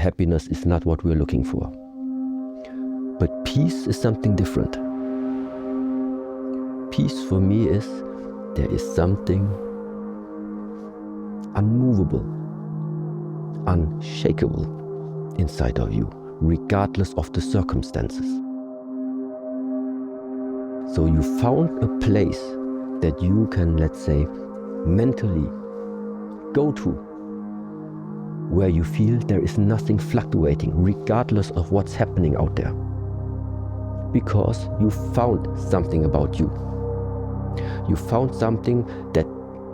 happiness is not what we're looking for. But peace is something different. Peace for me is there is something unmovable, unshakable inside of you, regardless of the circumstances. So you found a place that you can, let's say, mentally go to, where you feel there is nothing fluctuating, regardless of what's happening out there. Because you found something about you. You found something that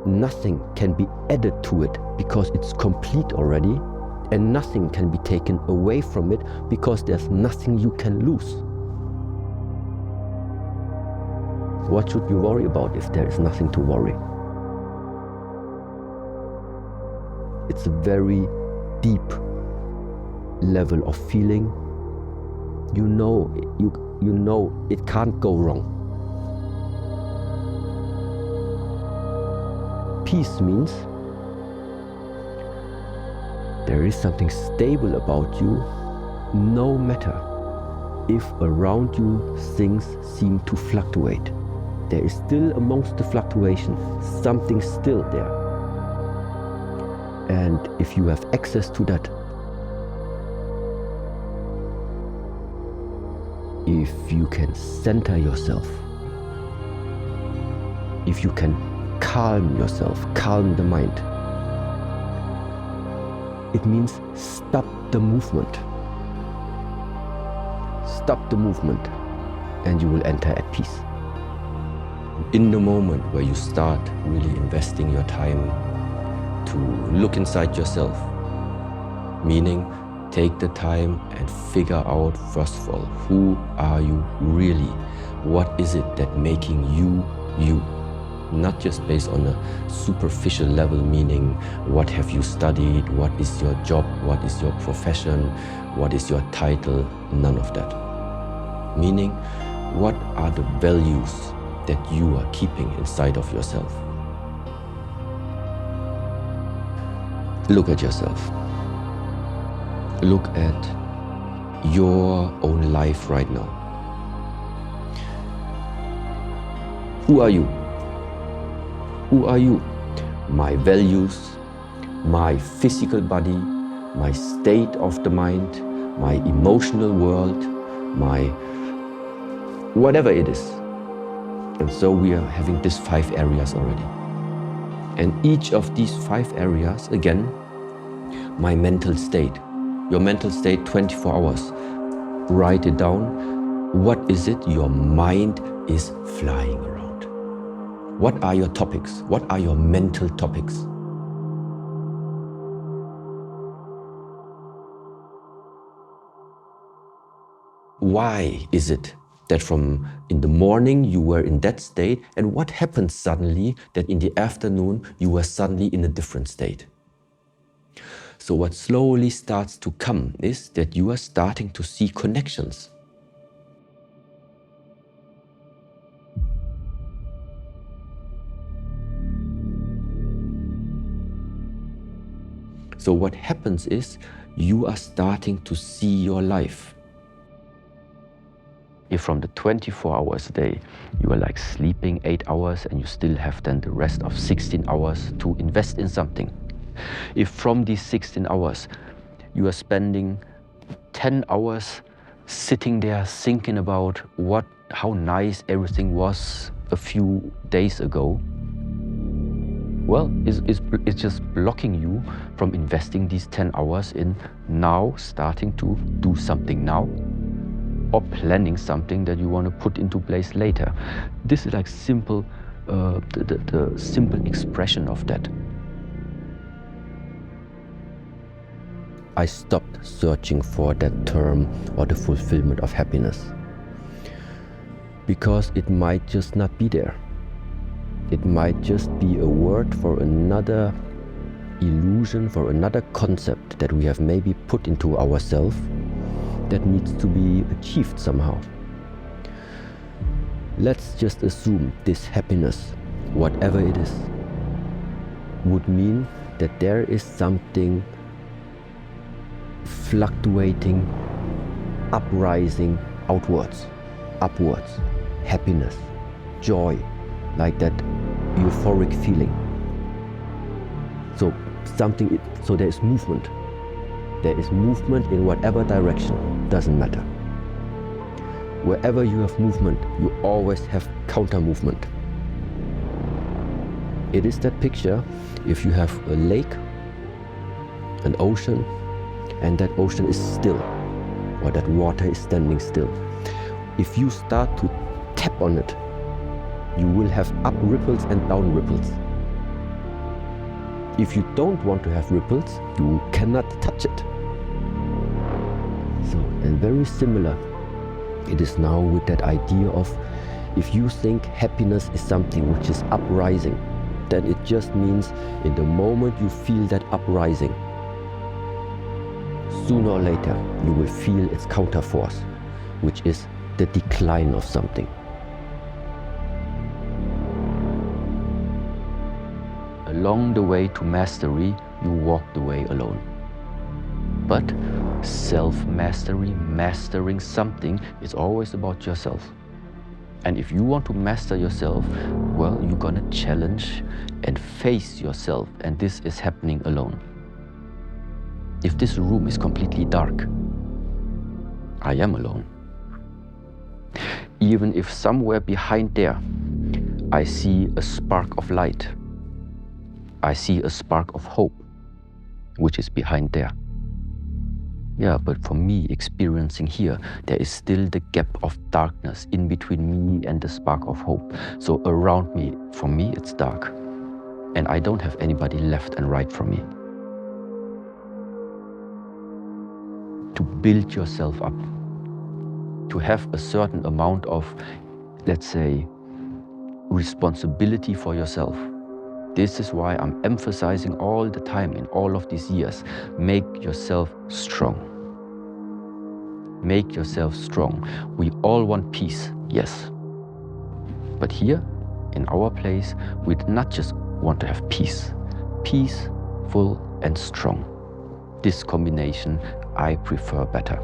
nothing can be added to it because it's complete already, and nothing can be taken away from it because there's nothing you can lose. What should you worry about if there is nothing to worry? It's a very deep level of feeling. You know it can't go wrong. Peace means there is something stable about you, no matter if around you things seem to fluctuate. There is still amongst the fluctuation something still there. And if you have access to that, if you can center yourself, if you can calm yourself, calm the mind, it means stop the movement. Stop the movement and you will enter at peace. In the moment where you start really investing your time to look inside yourself, meaning take the time and figure out, first of all, who are you really? What is it that making you, you? Not just based on a superficial level, meaning what have you studied, what is your job, what is your profession, what is your title, none of that. Meaning, what are the values that you are keeping inside of yourself? Look at yourself. Look at your own life right now. Who are you? Who are you? My values, my physical body, my state of the mind, my emotional world, my whatever it is. And so we are having these 5 areas already. And each of these 5 areas, again, my mental state. Your mental state, 24 hours. Write it down. What is it your mind is flying around? What are your topics? What are your mental topics? Why is it that from in the morning you were in that state, and what happened suddenly that in the afternoon you were suddenly in a different state? So what slowly starts to come is that you are starting to see connections. So what happens is you are starting to see your life. If from the 24 hours a day, you are like sleeping 8 hours and you still have then the rest of 16 hours to invest in something. If from these 16 hours, you are spending 10 hours sitting there thinking about how nice everything was a few days ago, well, it's just blocking you from investing these 10 hours in now starting to do something now, or planning something that you want to put into place later. This is like simple, the simple expression of that. I stopped searching for that term or the fulfillment of happiness, because it might just not be there. It might just be a word for another illusion, for another concept that we have maybe put into ourselves that needs to be achieved somehow. Let's just assume this happiness, whatever it is, would mean that there is something fluctuating, uprising, outwards, upwards, happiness, joy, like that euphoric feeling. So there is movement. There is movement in whatever direction, doesn't matter. Wherever you have movement, you always have counter movement. It is that picture if you have a lake, an ocean, and that ocean is still, or that water is standing still. If you start to tap on it, you will have up ripples and down ripples. If you don't want to have ripples, you cannot touch it. So, and very similar, it is now with that idea of, if you think happiness is something which is uprising, then it just means in the moment you feel that uprising, sooner or later you will feel its counterforce, which is the decline of something. Along the way to mastery, you walk the way alone. But self-mastery, mastering something, is always about yourself. And if you want to master yourself, well, you're gonna challenge and face yourself, and this is happening alone. If this room is completely dark, I am alone. Even if somewhere behind there, I see a spark of light, I see a spark of hope, which is behind there. Yeah, but for me, experiencing here, there is still the gap of darkness in between me and the spark of hope. So around me, for me, it's dark. And I don't have anybody left and right from me. To build yourself up, to have a certain amount of, let's say, responsibility for yourself. This is why I'm emphasizing all the time in all of these years, make yourself strong. Make yourself strong. We all want peace, yes. But here, in our place, we not just want to have peace, peaceful and strong. This combination I prefer better.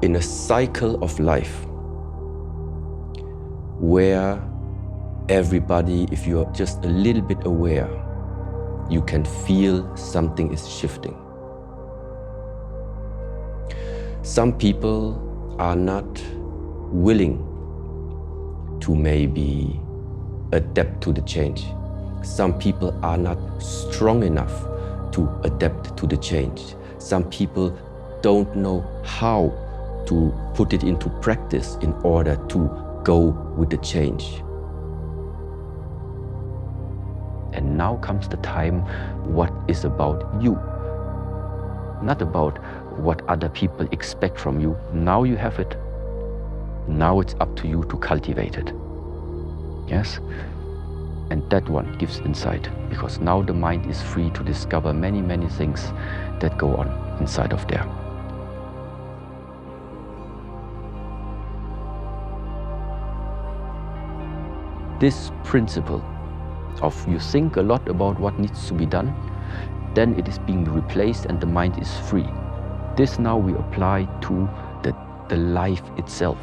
In a cycle of life where everybody, if you're just a little bit aware, you can feel something is shifting. Some people are not willing to maybe adapt to the change. Some people are not strong enough to adapt to the change. Some people don't know how to put it into practice in order to go with the change. And now comes the time what is about you, not about what other people expect from you. Now you have it. Now it's up to you to cultivate it. Yes? And that one gives insight, because now the mind is free to discover many, many things that go on inside of there. This principle of you think a lot about what needs to be done, then it is being replaced and the mind is free. This now we apply to the life itself.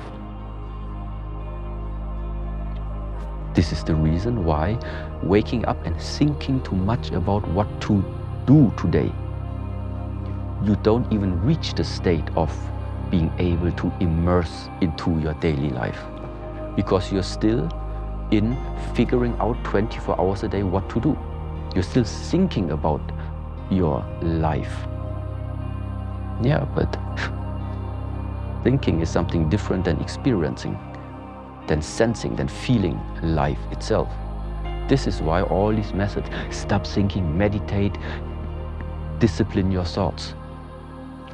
This is the reason why waking up and thinking too much about what to do today, you don't even reach the state of being able to immerse into your daily life, because you're still in figuring out 24 hours a day what to do. You're still thinking about your life. Yeah, but thinking is something different than experiencing, than sensing, than feeling life itself. This is why all these methods, stop thinking, meditate, discipline your thoughts.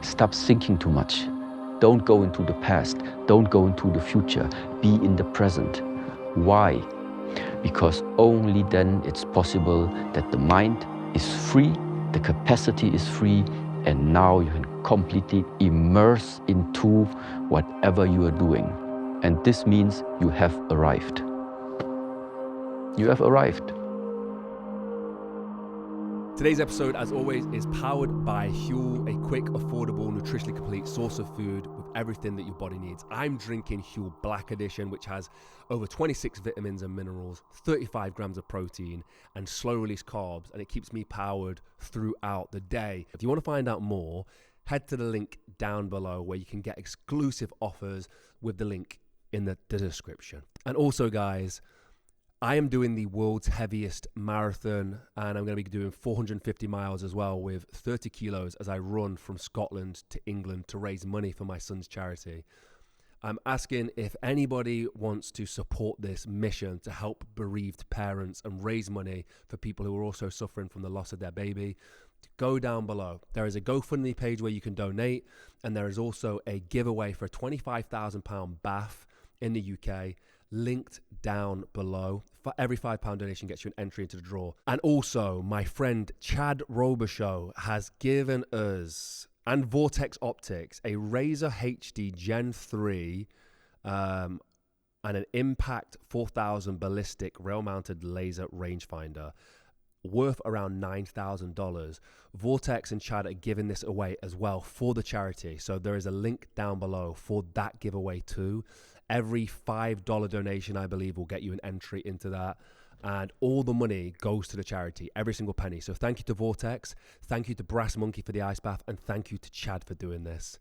Stop thinking too much. Don't go into the past. Don't go into the future. Be in the present. Why? Because only then it's possible that the mind is free, the capacity is free, and now you can completely immerse into whatever you are doing. And this means you have arrived. You have arrived. Today's episode, as always, is powered by Huel, a quick, affordable, nutritionally complete source of food with everything that your body needs. I'm drinking Huel Black Edition, which has over 26 vitamins and minerals, 35 grams of protein, and slow-release carbs, and it keeps me powered throughout the day. If you want to find out more, head to the link down below where you can get exclusive offers with the link in the description. And also, guys, I am doing the world's heaviest marathon, and I'm going to be doing 450 miles as well with 30 kilos as I run from Scotland to England to raise money for my son's charity. I'm asking if anybody wants to support this mission to help bereaved parents and raise money for people who are also suffering from the loss of their baby. Go down below. There is a GoFundMe page where you can donate, and there is also a giveaway for a £25,000 bath in the UK, linked down below. For every £5 donation gets you an entry into the draw. And also, my friend Chad Robichaux has given us, and Vortex Optics, a Razer HD Gen 3 and an Impact 4000 ballistic rail-mounted laser rangefinder worth around $9,000. Vortex and Chad are giving this away as well for the charity. So there is a link down below for that giveaway too. Every $5 donation, I believe, will get you an entry into that. And all the money goes to the charity, every single penny. So thank you to Vortex, thank you to Brass Monkey for the ice bath, and thank you to Chad for doing this.